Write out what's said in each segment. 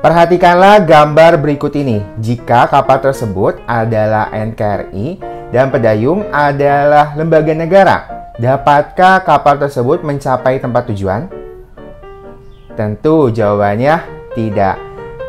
Perhatikanlah gambar berikut ini. Jika kapal tersebut adalah NKRI dan pedayung adalah lembaga negara, dapatkah kapal tersebut mencapai tempat tujuan? Tentu jawabannya tidak.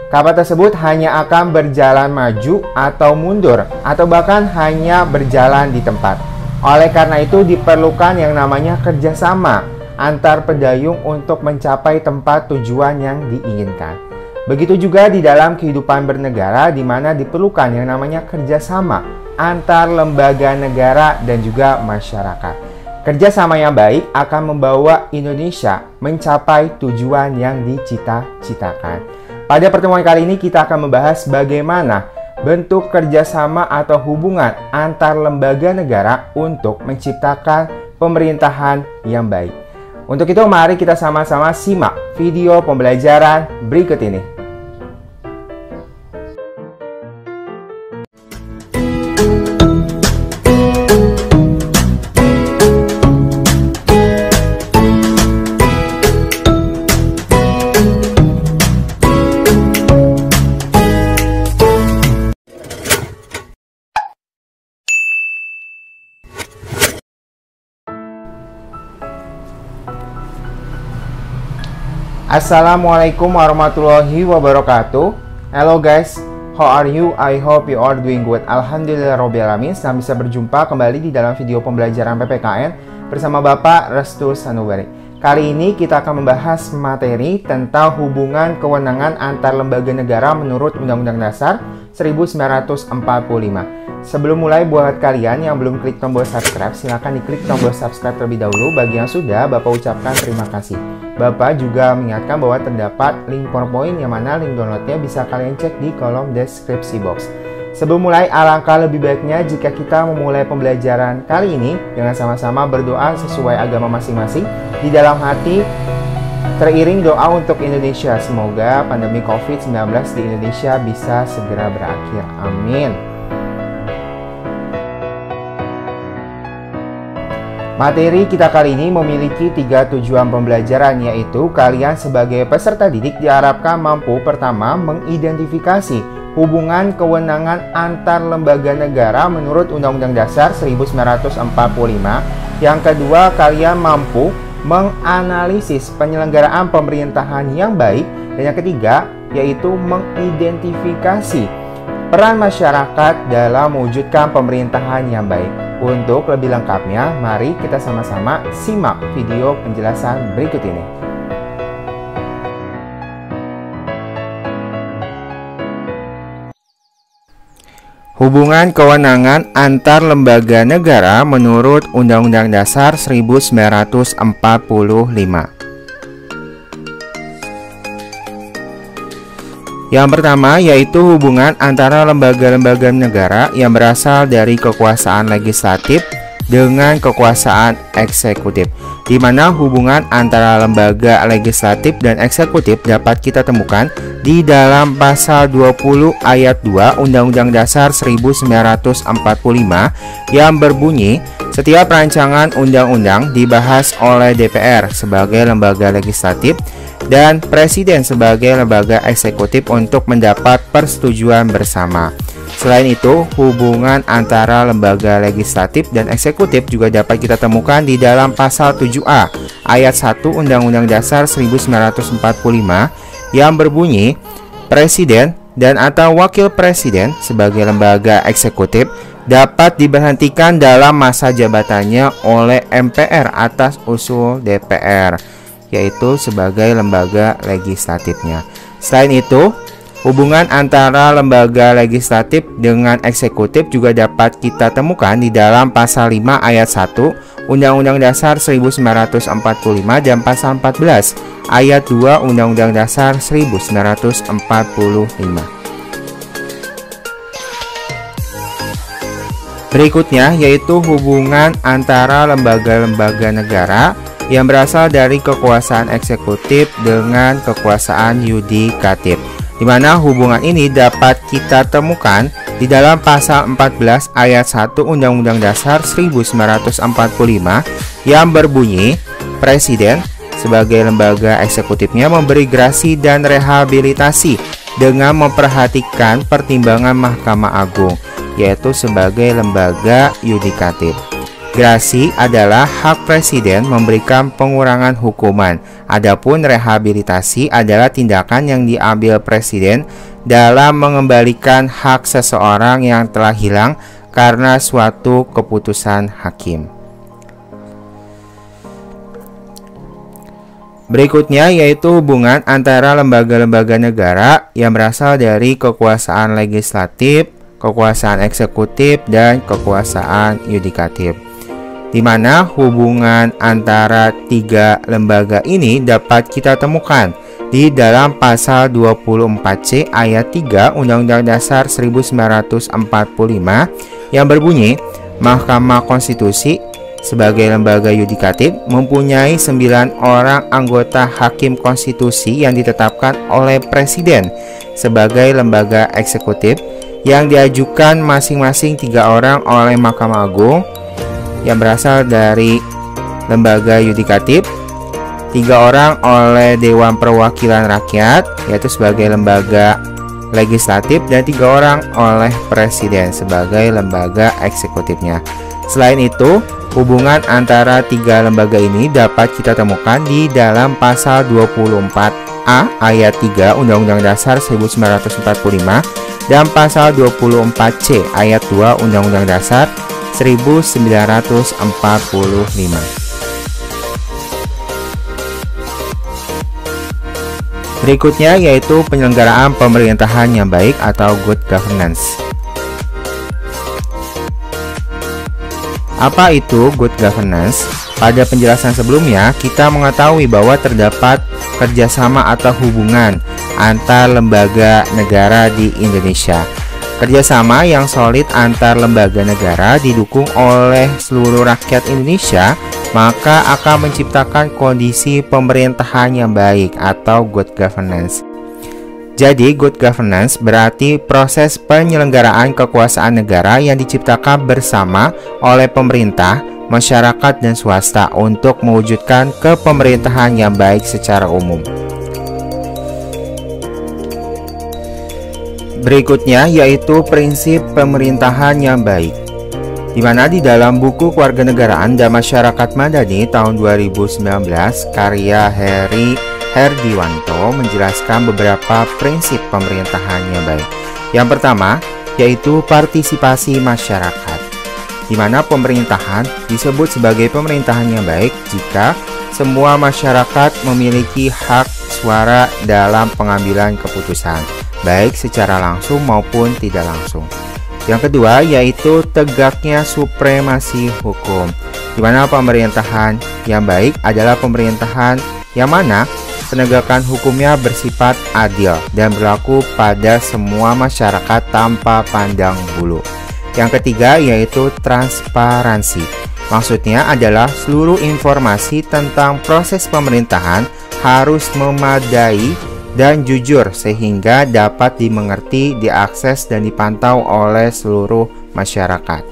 Kapal tersebut hanya akan berjalan maju atau mundur, atau bahkan hanya berjalan di tempat. Oleh karena itu diperlukan yang namanya kerjasama antar pedayung untuk mencapai tempat tujuan yang diinginkan. Begitu juga di dalam kehidupan bernegara, di mana diperlukan yang namanya kerjasama antar lembaga negara dan juga masyarakat. Kerjasama yang baik akan membawa Indonesia mencapai tujuan yang dicita-citakan. Pada pertemuan kali ini kita akan membahas bagaimana bentuk kerjasama atau hubungan antar lembaga negara untuk menciptakan pemerintahan yang baik. Untuk itu mari kita sama-sama simak video pembelajaran berikut ini. Assalamualaikum warahmatullahi wabarakatuh. Hello guys, how are you? I hope you are doing good. Alhamdulillahirobbilalamin. Senang bisa berjumpa kembali di dalam video pembelajaran PPKN bersama Bapak Restu Sanubari. Kali ini kita akan membahas materi tentang hubungan kewenangan antar lembaga negara menurut Undang-Undang Dasar 1945. Sebelum mulai, buat kalian yang belum klik tombol subscribe, silahkan diklik tombol subscribe terlebih dahulu. Bagi yang sudah, Bapak ucapkan terima kasih. Bapak juga mengingatkan bahwa terdapat link PowerPoint yang mana link downloadnya bisa kalian cek di kolom deskripsi box. Sebelum mulai, alangkah lebih baiknya jika kita memulai pembelajaran kali ini dengan sama-sama berdoa sesuai agama masing-masing di dalam hati, teriring doa untuk Indonesia. Semoga pandemi COVID-19 di Indonesia bisa segera berakhir. Amin. Materi kita kali ini memiliki 3 tujuan pembelajaran, yaitu kalian sebagai peserta didik diharapkan mampu pertama mengidentifikasi hubungan kewenangan antar lembaga negara menurut Undang-Undang Dasar 1945. Yang kedua, kalian mampu menganalisis penyelenggaraan pemerintahan yang baik. Dan yang ketiga, yaitu mengidentifikasi peran masyarakat dalam mewujudkan pemerintahan yang baik. Untuk lebih lengkapnya, mari kita sama-sama simak video penjelasan berikut ini. Hubungan kewenangan antar lembaga negara menurut Undang-Undang Dasar 1945. Yang pertama yaitu hubungan antara lembaga-lembaga negara yang berasal dari kekuasaan legislatif dengan kekuasaan eksekutif, di mana hubungan antara lembaga legislatif dan eksekutif dapat kita temukan di dalam pasal 20 ayat 2 Undang-Undang Dasar 1945 yang berbunyi, setiap rancangan undang-undang dibahas oleh DPR sebagai lembaga legislatif dan Presiden sebagai lembaga eksekutif untuk mendapat persetujuan bersama. Selain itu, hubungan antara lembaga legislatif dan eksekutif juga dapat kita temukan di dalam pasal 7A ayat 1 Undang-Undang Dasar 1945 yang berbunyi, Presiden dan atau Wakil Presiden sebagai lembaga eksekutif dapat diberhentikan dalam masa jabatannya oleh MPR atas usul DPR, yaitu sebagai lembaga legislatifnya. Selain itu, hubungan antara lembaga legislatif dengan eksekutif juga dapat kita temukan di dalam pasal 5 ayat 1 Undang-Undang Dasar 1945 dan pasal 14 ayat 2 Undang-Undang Dasar 1945. Berikutnya yaitu hubungan antara lembaga-lembaga negara yang berasal dari kekuasaan eksekutif dengan kekuasaan yudikatif, di mana hubungan ini dapat kita temukan di dalam pasal 14 ayat 1 Undang-Undang Dasar 1945 yang berbunyi, Presiden sebagai lembaga eksekutifnya memberi grasi dan rehabilitasi dengan memperhatikan pertimbangan Mahkamah Agung, yaitu sebagai lembaga yudikatif. Grasi adalah hak presiden memberikan pengurangan hukuman. Adapun rehabilitasi adalah tindakan yang diambil presiden dalam mengembalikan hak seseorang yang telah hilang karena suatu keputusan hakim. Berikutnya yaitu hubungan antara lembaga-lembaga negara yang berasal dari kekuasaan legislatif, kekuasaan eksekutif, dan kekuasaan yudikatif. Di mana hubungan antara tiga lembaga ini dapat kita temukan di dalam pasal 24C ayat 3 Undang-Undang Dasar 1945 yang berbunyi, Mahkamah Konstitusi sebagai lembaga yudikatif mempunyai 9 orang anggota hakim konstitusi yang ditetapkan oleh presiden sebagai lembaga eksekutif yang diajukan masing-masing 3 orang oleh Mahkamah Agung yang berasal dari lembaga yudikatif, 3 orang oleh Dewan Perwakilan Rakyat yaitu sebagai lembaga legislatif, dan 3 orang oleh presiden sebagai lembaga eksekutifnya. Selain itu, hubungan antara tiga lembaga ini dapat kita temukan di dalam pasal 24A ayat 3 Undang-Undang Dasar 1945 dan pasal 24C ayat 2 Undang-Undang Dasar 1945. Berikutnya yaitu penyelenggaraan pemerintahan yang baik atau good governance. Apa itu good governance? Pada penjelasan sebelumnya, kita mengetahui bahwa terdapat kerjasama atau hubungan antar lembaga negara di Indonesia. Kerjasama yang solid antar lembaga negara didukung oleh seluruh rakyat Indonesia, maka akan menciptakan kondisi pemerintahan yang baik atau good governance. Jadi, good governance berarti proses penyelenggaraan kekuasaan negara yang diciptakan bersama oleh pemerintah, masyarakat, dan swasta untuk mewujudkan kepemerintahan yang baik secara umum. Berikutnya yaitu prinsip pemerintahan yang baik, di mana di dalam buku Kewarganegaraan dan Masyarakat Madani tahun 2019 karya Heri Herdiwanto menjelaskan beberapa prinsip pemerintahan yang baik. Yang pertama yaitu partisipasi masyarakat, di mana pemerintahan disebut sebagai pemerintahan yang baik jika semua masyarakat memiliki hak suara dalam pengambilan keputusan, baik secara langsung maupun tidak langsung. Yang kedua yaitu tegaknya supremasi hukum, di mana pemerintahan yang baik adalah pemerintahan yang mana penegakan hukumnya bersifat adil dan berlaku pada semua masyarakat tanpa pandang bulu. Yang ketiga yaitu transparansi. Maksudnya adalah seluruh informasi tentang proses pemerintahan harus memadai dan jujur sehingga dapat dimengerti, diakses, dan dipantau oleh seluruh masyarakat.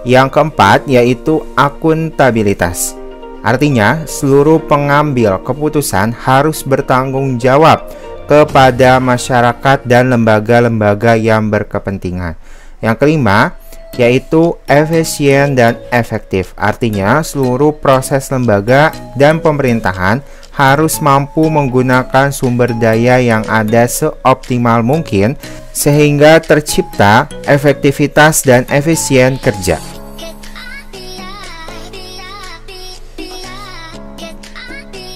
Yang keempat yaitu akuntabilitas. Artinya, seluruh pengambil keputusan harus bertanggung jawab kepada masyarakat dan lembaga-lembaga yang berkepentingan. Yang kelima, yaitu efisien dan efektif. Artinya, seluruh proses lembaga dan pemerintahan harus mampu menggunakan sumber daya yang ada seoptimal mungkin sehingga tercipta efektivitas dan efisien kerja.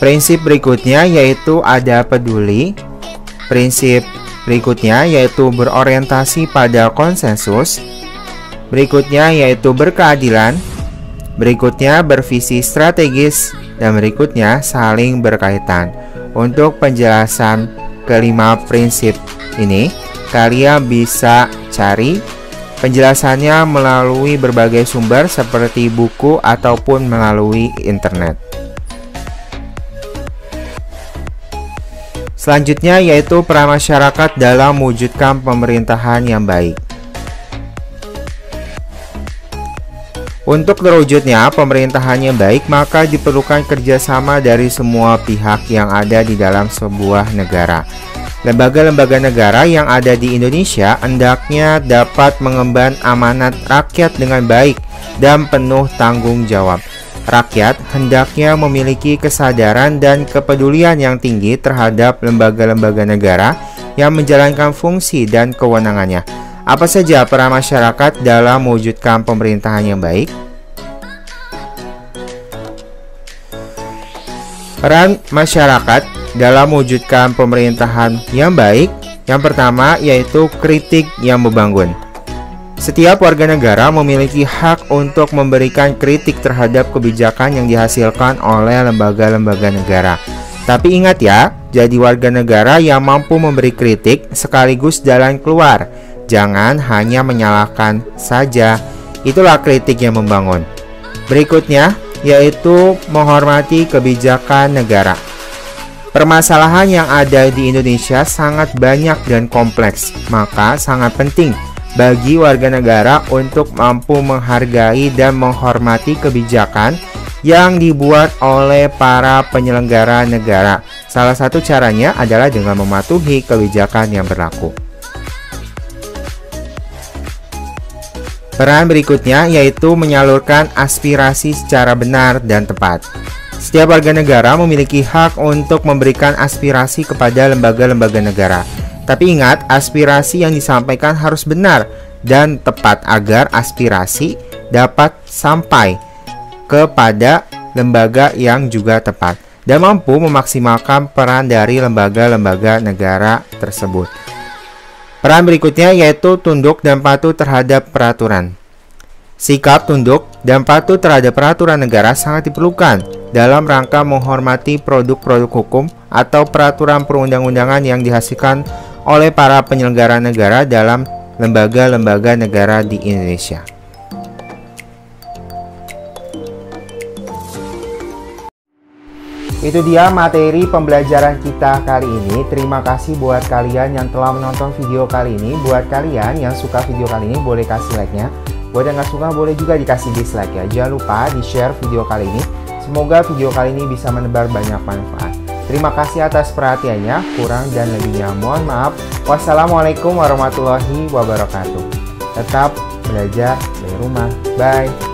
Prinsip berikutnya yaitu ada peduli. Prinsip berikutnya yaitu berorientasi pada konsensus. Berikutnya yaitu berkeadilan. Berikutnya bervisi strategis. Dan berikutnya saling berkaitan. Untuk penjelasan kelima prinsip ini, kalian bisa cari penjelasannya melalui berbagai sumber seperti buku ataupun melalui internet. Selanjutnya yaitu peran masyarakat dalam mewujudkan pemerintahan yang baik. Untuk terwujudnya pemerintahan yang baik, maka diperlukan kerjasama dari semua pihak yang ada di dalam sebuah negara. Lembaga-lembaga negara yang ada di Indonesia hendaknya dapat mengemban amanat rakyat dengan baik dan penuh tanggung jawab. Rakyat hendaknya memiliki kesadaran dan kepedulian yang tinggi terhadap lembaga-lembaga negara yang menjalankan fungsi dan kewenangannya. Apa saja peran masyarakat dalam mewujudkan pemerintahan yang baik? Peran masyarakat dalam mewujudkan pemerintahan yang baik, yang pertama yaitu kritik yang membangun. Setiap warga negara memiliki hak untuk memberikan kritik terhadap kebijakan yang dihasilkan oleh lembaga-lembaga negara. Tapi ingat ya, jadi warga negara yang mampu memberi kritik sekaligus jalan keluar. Jangan hanya menyalahkan saja. Itulah kritik yang membangun. Berikutnya yaitu menghormati kebijakan negara. Permasalahan yang ada di Indonesia sangat banyak dan kompleks, maka sangat penting bagi warga negara untuk mampu menghargai dan menghormati kebijakan yang dibuat oleh para penyelenggara negara. Salah satu caranya adalah dengan mematuhi kebijakan yang berlaku. Peran berikutnya yaitu menyalurkan aspirasi secara benar dan tepat. Setiap warga negara memiliki hak untuk memberikan aspirasi kepada lembaga-lembaga negara. Tapi ingat, aspirasi yang disampaikan harus benar dan tepat agar aspirasi dapat sampai kepada lembaga yang juga tepat dan mampu memaksimalkan peran dari lembaga-lembaga negara tersebut. Peran berikutnya yaitu tunduk dan patuh terhadap peraturan. Sikap tunduk dan patuh terhadap peraturan negara sangat diperlukan dalam rangka menghormati produk-produk hukum atau peraturan perundang-undangan yang dihasilkan oleh para penyelenggara negara dalam lembaga-lembaga negara di Indonesia. Itu dia materi pembelajaran kita kali ini. Terima kasih buat kalian yang telah menonton video kali ini. Buat kalian yang suka video kali ini, boleh kasih like-nya. Buat yang nggak suka, boleh juga dikasih dislike ya. Jangan lupa di-share video kali ini. Semoga video kali ini bisa menebar banyak manfaat. Terima kasih atas perhatiannya. Kurang dan lebihnya mohon maaf. Wassalamualaikum warahmatullahi wabarakatuh. Tetap belajar dari rumah. Bye.